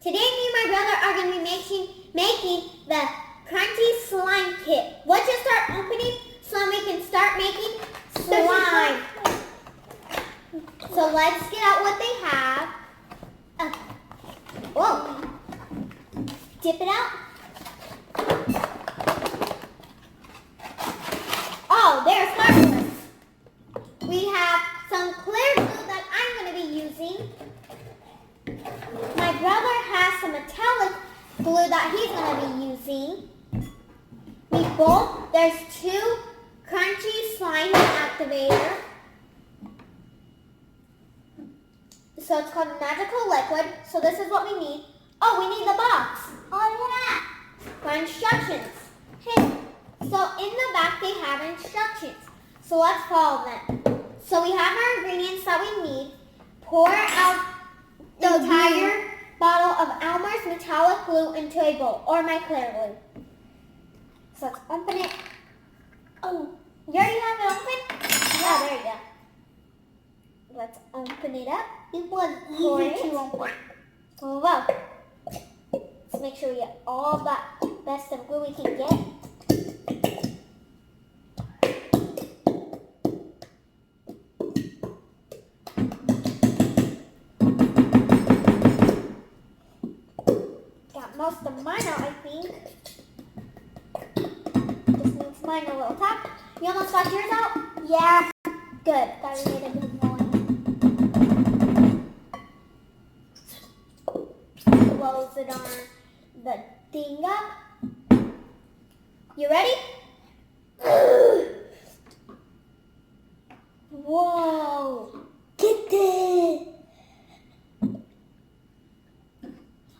Today me and my brother are going to be making the crunchy slime kit. Let's just start opening so we can start making slime. So let's get out what they have. Whoa. Dip it out. Oh, they're marvelous. We have some clear glue that I'm going to be using. My brother has some metallic glue that he's going to be using. There's 2 crunchy slime activator. So it's called magical liquid. So this is what we need. Oh, we need the box. Oh yeah. For instructions. Hey. So in the back they have instructions. So let's follow them. So we have our ingredients that we need. Pour out the entire bottle of Elmer's metallic glue into a bowl, or my clear glue. So let's open it. Oh, you already have it open? Yeah, there you go. Let's open it up. It was easy to open. Oh, wow. Let's make sure we get all that best of glue we can get. Most of mine out, I think. Just needs mine a little tap. You almost got yours out? Yeah. Good. That made a good noise. Close it on the thing up. You ready? Whoa. Get this.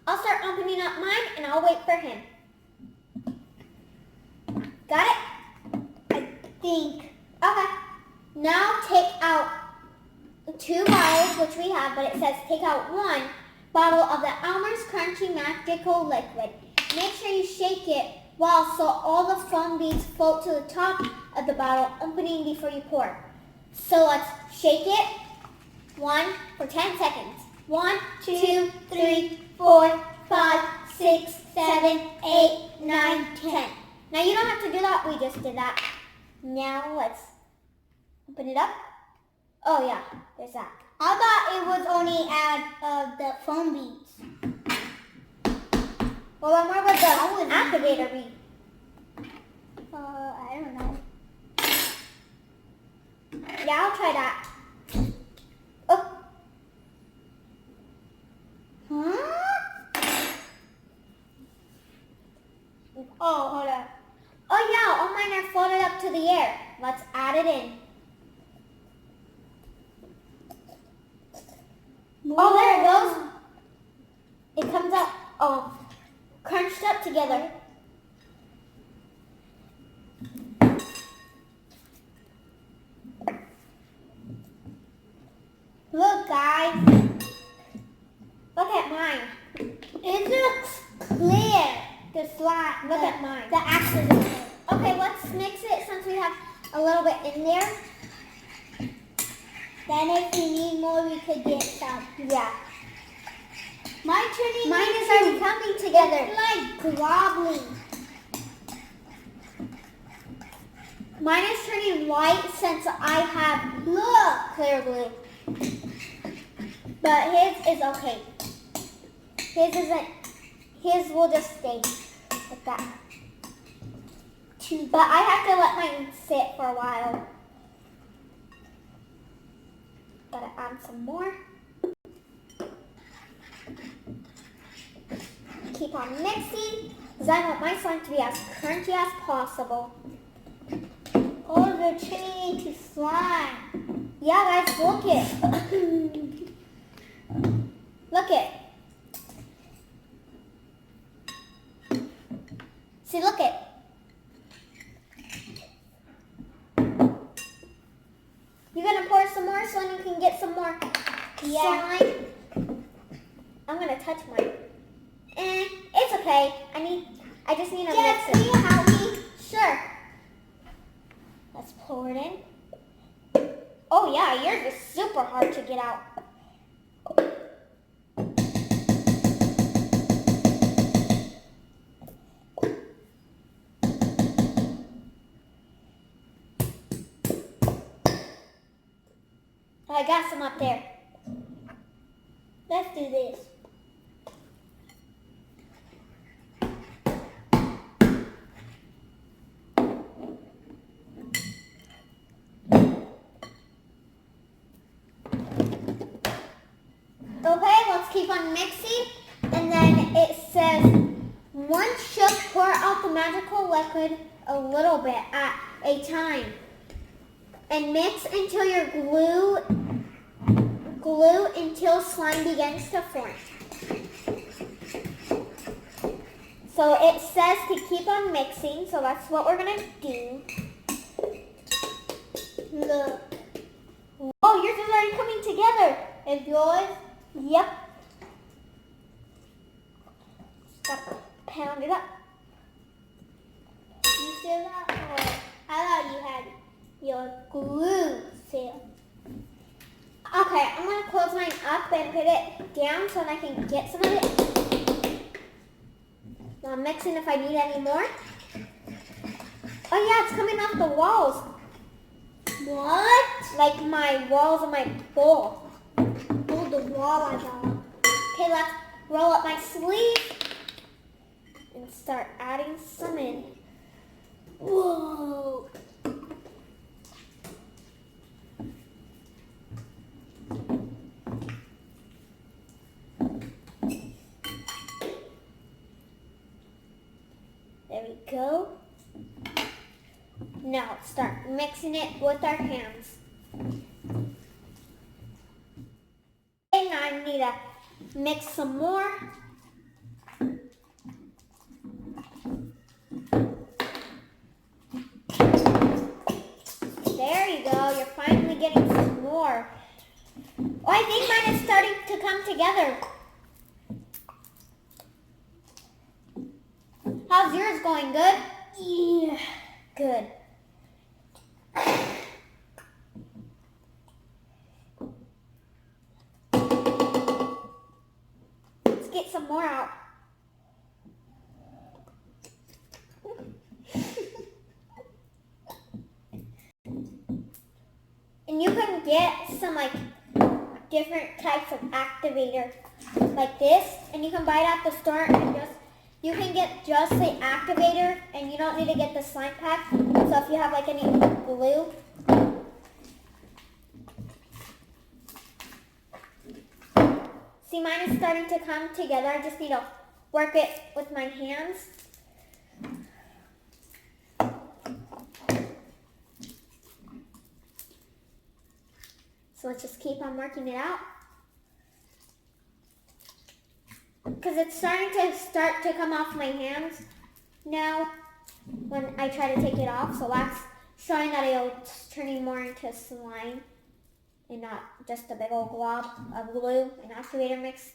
I'll start opening up mine and I'll wait for him. Got it? I think. Okay. Now take out 2 bottles, which we have, but it says take out 1 bottle of the Elmer's Crunchy Magical Liquid. Make sure you shake it well so all the foam beads float to the top of the bottle, opening before you pour. So let's shake it. 1 for 10 seconds. 1, 2, 3, 4, 5, 6, 7, 8, 9, 10. Now you don't have to do that. We just did that. Now let's open it up. Oh yeah, there's that. I thought it was only add the foam beads. Well, then where would the activator be? I don't know. Yeah, I'll try that. Oh. Huh? Oh, hold on. Oh yeah, all mine are floated up to the air. Let's add it in. Oh, there it goes. It comes up, crunched up together. Look, guys. Look at mine. It looks clear. The slime. Look at mine. The activator. Okay, let's mix it since we have a little bit in there. Then if we need more, we could get some. Yeah. Mine is already coming together. It's like wobbling. Mine is turning white since I have clear glue. But his is okay. His will just stay like that. But I have to let mine sit for a while. Gotta add some more. Keep on mixing, because I want my slime to be as crunchy as possible. Oh, they're turning into slime. Yeah, guys, look it. Look it. See, look it. You're gonna pour some more so you can get some more slime. I'm gonna touch mine. It's okay. I just need a mix. Will you help me? Sure. Let's pour it in. Oh yeah, yours is super hard to get out. I got some up there. Let's do this. Okay, let's keep on mixing. And then it says, once shook, pour out the magical liquid a little bit at a time. And mix until your glue until slime begins to form. So it says to keep on mixing, so that's what we're gonna do. Look. Oh, yours is already coming together. Is yours? Yep. Gotta pound it up. You still got? Or I thought you had your glue still. Okay, I'm gonna close mine up and put it down so that I can get some of it. Now I'm mixing if I need any more. Oh yeah, it's coming off the walls. What? Like my walls of my bowl. Oh, the wall I got. Okay, let's roll up my sleeve and start adding some in. Whoa. There we go. Now start mixing it with our hands. Okay, now I need to mix some more. There you go, you're finally getting some more. Oh, I think mine is starting to come together. How's yours going? Good? Yeah. Good. Let's get some more out. And you can get some like different types of activator like this, and you can buy it at the store and you can get just the activator and you don't need to get the slime pack. So if you have like any glue, see, mine is starting to come together. I just need to work it with my hands. So let's just keep on working it out. Because it's starting to come off my hands now when I try to take it off. So that's showing that it's turning more into slime and not just a big old glob of glue and activator mixed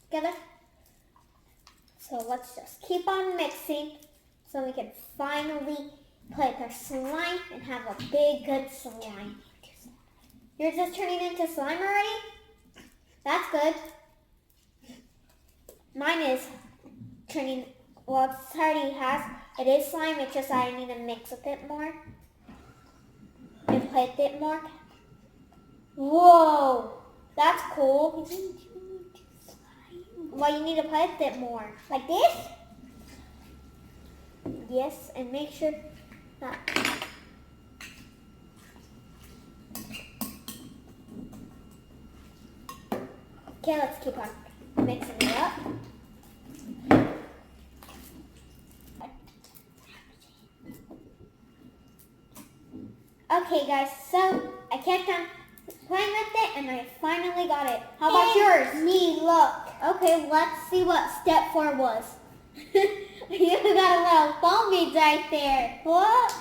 together. So let's just keep on mixing so we can finally put our slime and have a big good slime. Yours is turning into slime already? That's good. Mine is turning, well, it already has, it is slime, it's just I need to mix with it more and put it more. Whoa, that's cool. Well, you need to put it more. Like this? Yes, and make sure that. Okay, let's keep on mixing it up. Okay guys, so I kept on playing with it and I finally got it. How about yours? Me, look. Okay, let's see what step 4 was. You got a little foam beads right there. What?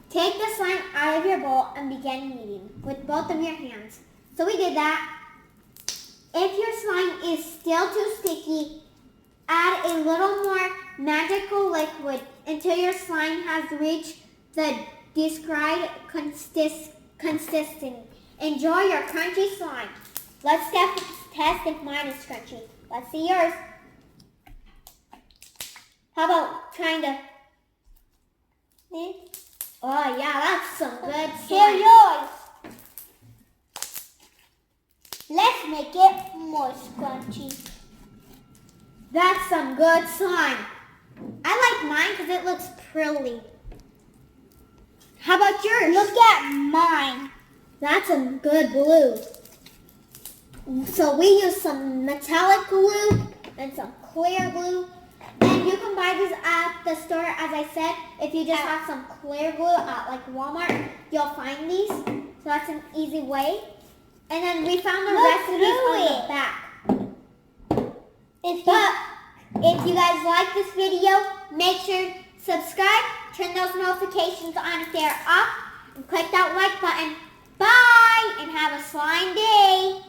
Take the slime out of your bowl and begin kneading with both of your hands. So we did that. If your slime is still too sticky, add a little more magical liquid until your slime has reached the described consistency. Enjoy your crunchy slime. Let's test if mine is crunchy. Let's see yours. How about trying to... Oh yeah, that's some good slime. Here, yours. Let's make it more scrunchy. That's some good slime. I like mine because it looks pretty. How about yours? Look at mine. That's some good glue. So we use some metallic glue and some clear glue. And you can buy these at the store, as I said. If you just have some clear glue at like Walmart, you'll find these. So that's an easy way. And then we found the recipes on the back. If you guys like this video, make sure to subscribe, turn those notifications on if they're off, and click that like button. Bye, and have a slime day.